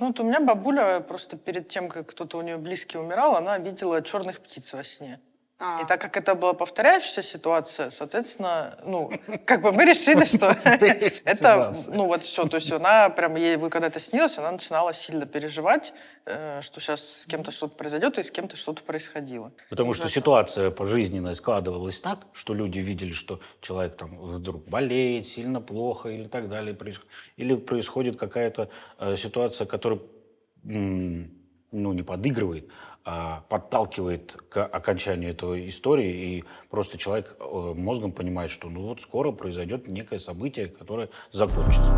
Ну, вот у меня бабуля просто перед тем, как кто-то у нее близкий умирал, она видела черных птиц во сне. И так как это была повторяющаяся ситуация, соответственно, ну, как бы мы решили, что это, ну, вот все. То есть она прям, ей когда это снилось, она начинала сильно переживать, что сейчас с кем-то что-то произойдет, и с кем-то что-то происходило. Потому что ситуация пожизненная складывалась так, что люди видели, что человек там вдруг болеет, сильно плохо или так далее. Или происходит какая-то ситуация, которая ну, не подыгрывает, а подталкивает к окончанию этой истории, и просто человек мозгом понимает, что ну вот скоро произойдет некое событие, которое закончится.